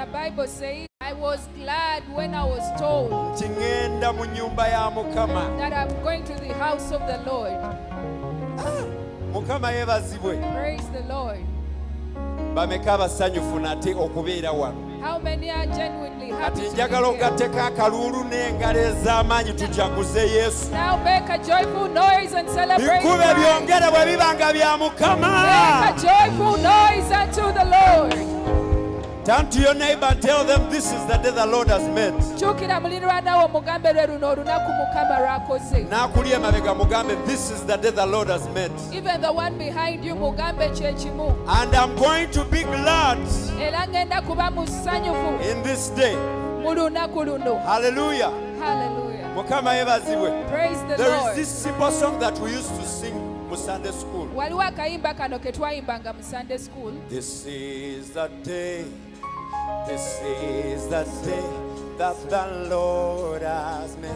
The Bible says, I was glad when I was told ngenda mu nyumba ya Mukama. that I'm going to the house of the Lord. Mukama yebazibwe. Praise the Lord. Bameka basanyufu nate okubeera wano. How many are genuinely happy Ati to njagala be here? ogatteko akalulu n'engalo ez'amaanyi tujaguze Yesu. Now make a joyful noise and celebrate Bikube Christ. byongere bwe biba nga bya Mukama. Make a joyful noise unto the Lord. Turn to your neighbor and tell them this is the day the Lord has made. Kyukira muliraanwa wo mugambe lwe luno olunaku Mukama lw'akoze. N'akuli emabega mugambe this is the day the Lord has made. Even the one behind you mugambe kye kimu. And I'm going to be glad Era ngenda kuba musanyufu in this day. mu lunaku luno. Hallelujah. Hallelujah. Mukama yebazibwe. Praise the There is Lord. this simple song that we used to sing mu Sunday school. Waliwo akayimba kano ke twayimbanga mu Sunday school. This is the day. This is the day that the Lord has made.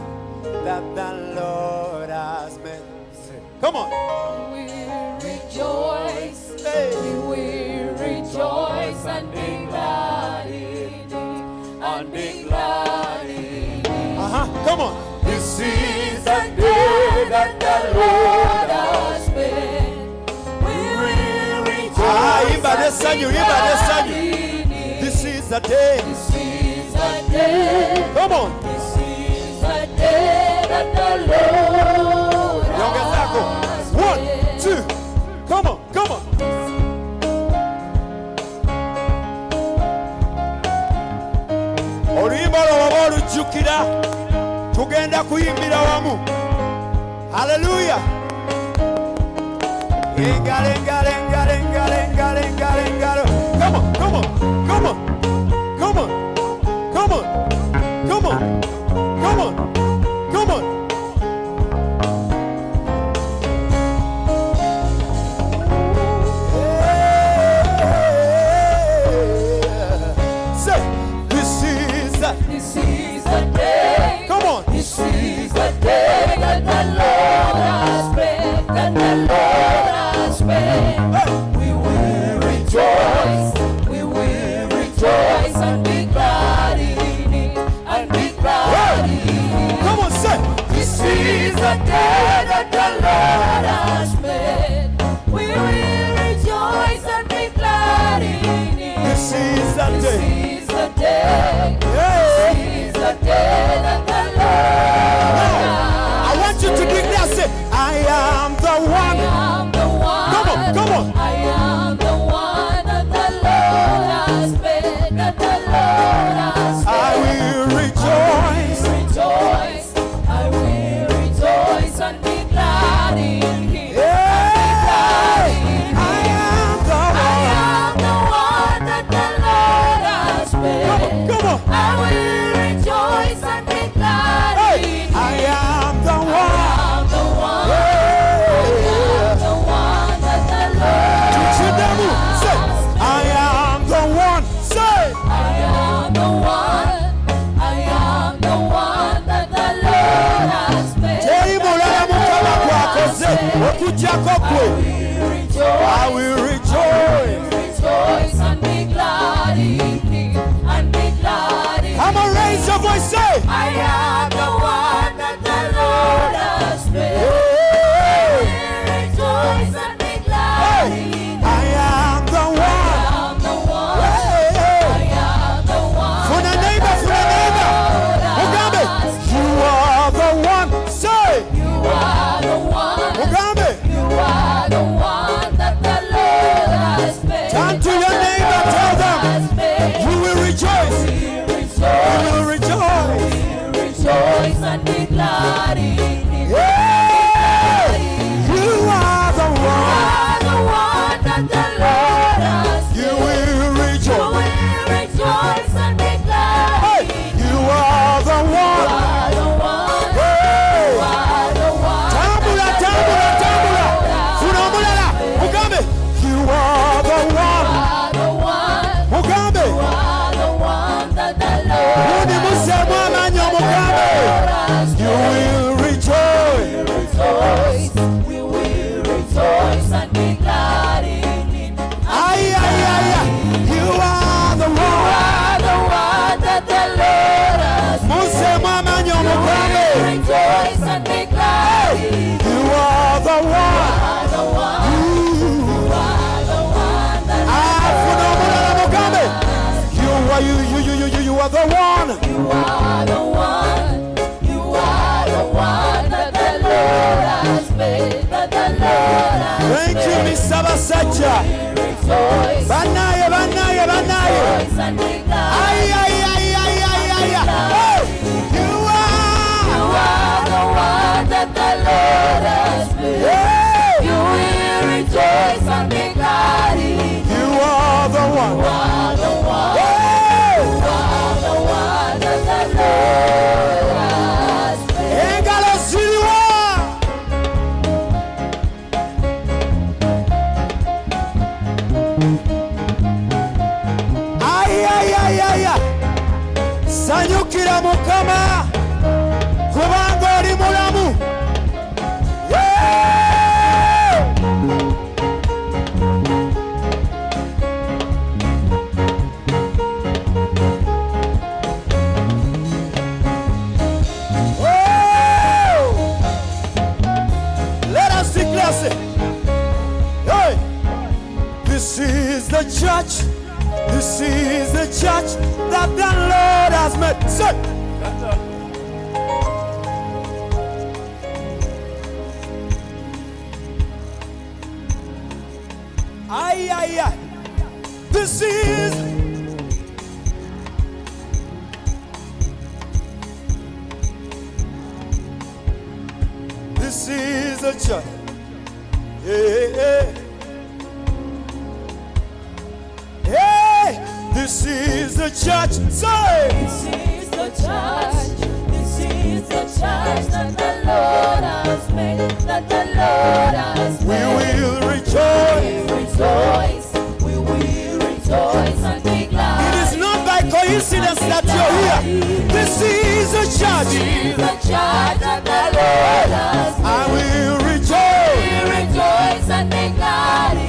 That the Lord has made. Come on. We rejoice. Hey. We will rejoice and be glad in it. And be glad in it. Come on. This is the day that the Lord has made. We will rejoice Imba nesanyu, imba nesanyu. in it. This is the day. This is the day. Come on. This is the day that the Lord Yongezako. has 1, made. 2. Come on, come on. Oluyimba olwo bw'oba olujjukira tugenda kuyimbira wamu. Hallelujah. Engalo, engalo, engalo, engalo, engalo, engalo, engalo. Come on, come on, come on, come on, come on, come on, come on, come on. Say, this is the day. come on. This is the day that the Lord has made. That the Lord has made. We will rejoice. We will rejoice and be glad in it. And be glad in it. Come on, say, This is the day that the Lord has made. We will rejoice and be glad in it. this is the This day. is the day. Yeah. This is the day that the Lord I has want you to declare, say, I am the I one. am the one. Come on, come on. I am the one that the Lord has made. That the Lord has made. I will rejoice. Rejoice. I will rejoice and be glad in Him. Yeah. I am the I one. am the one that the Lord has made. Come on. I will rejoice and be glad Hey, in Him. I am the I one. am the one. Yeah. The one that the Lord Chidamu, say, I am the one. Say, I am the one. I am the one that the Lord has made. teri mulala Mukama gwakoze okuggyako gwe. I will rejoice. Rejoice and be glad in Him. And be glad in Come on, raise your voice, say, I am the one that the Lord has made. hey, Rejoice and be glad in Him. I am the one. I am the one. Hey, I hey. am the one. Funa neighbor, Mugambe, you are the one. Say, You are the one. Mugambe, You are the one that the Lord You are the one. You are the one. You are the one that the Lord has made. That the Lord has made. Thank you, Miss Sabasacha. Rejoice. Banaye. Rejoice and be glad. Ay. Hey, you are the one that the Lord has made. Hey. You will rejoice and be glad in. You are the one. You are the one. Hey. You are the one that the Lord has made. Engalo siliwa. Ay. Sanyukira Mukama kubanga oli mulamu. Let us declare, say, hey, this is the church. This is the church that the Lord has made. Say, ay. This is the church. Hey. This is the church. Say, This is the church. This is the church that the Lord has made. That the Lord has we made. will rejoice. We rejoice. We will rejoice and be glad. It is not by coincidence that you're here. This is the church. This is the church that the Lord has made. I will We rejoice. rejoice and be glad in.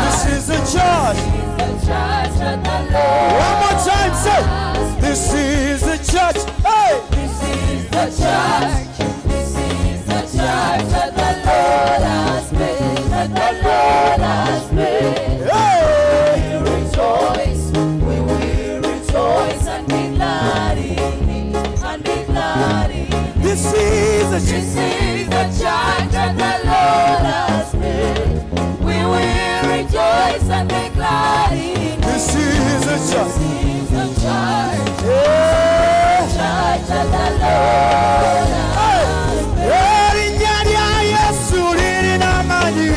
This is the church. The church that the Lord One more time, say, has this is the church. Hey, This is the church. This is the church that the Lord has made. That the Lord has made. hey. We rejoice. We will rejoice and be glad in it. And be glad in it. This is the This church. is the church that the Lord has made. We will rejoice and be glad in it. This is the This church. is the church. Hey. Church that the Lord has made. Erinnya lya Yesu lirina amaanyi.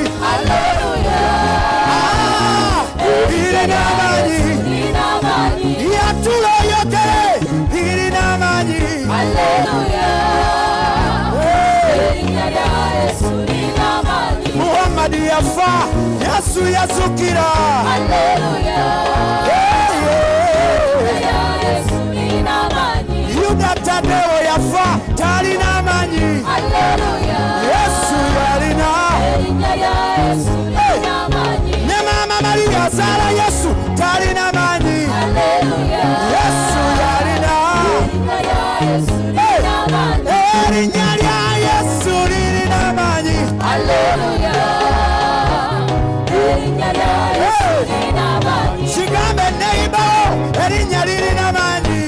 Lirina amaanyi. Yatula oyogere lirina amaanyi. Muhammadi yafa, Yesu yazukira. Yuda Tadeo yafa, talina amaanyi. Yesu yalina. Ne Mama Maria azaala Yesu talina amaanyi. Yesu yalina. Erinnya lya Yesu lirina amaanyi. Kigambe neighbor, erinnya lirina amaanyi.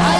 Ay.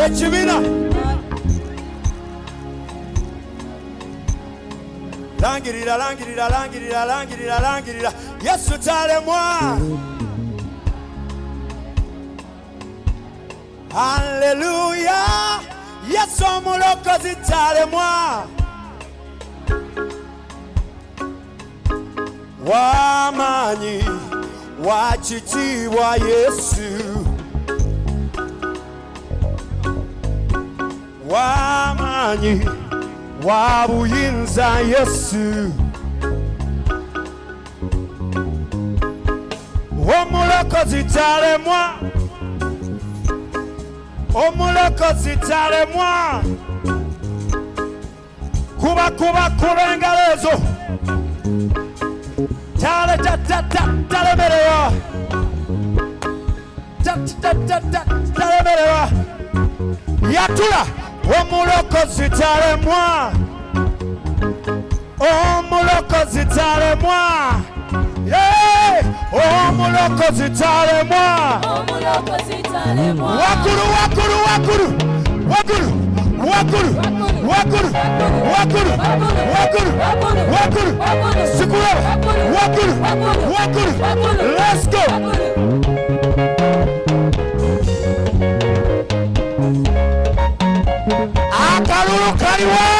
Echibina langirira langirira langirira langirira langirira Yesu talemwa. Hallelujah, Yesu omulokozi talemwa. Wamanyi wachitiibwa Yesu, wamanyi wabuyinza Yesu, omulokozi talemwa, omulokozi talemwa. Kuba kuba engalo ezo, talemerewa, talemerewa. Yatula omulokozi talemwa, omulokozi talemwa. Omulokozi talemwa, omulokozi talemwa. Wakuru wakuru wakuru wakuru wakuru wakuru wakuru wakuru wakuru sikura wakuru wakuru. Let's go. Akalulu kaliwa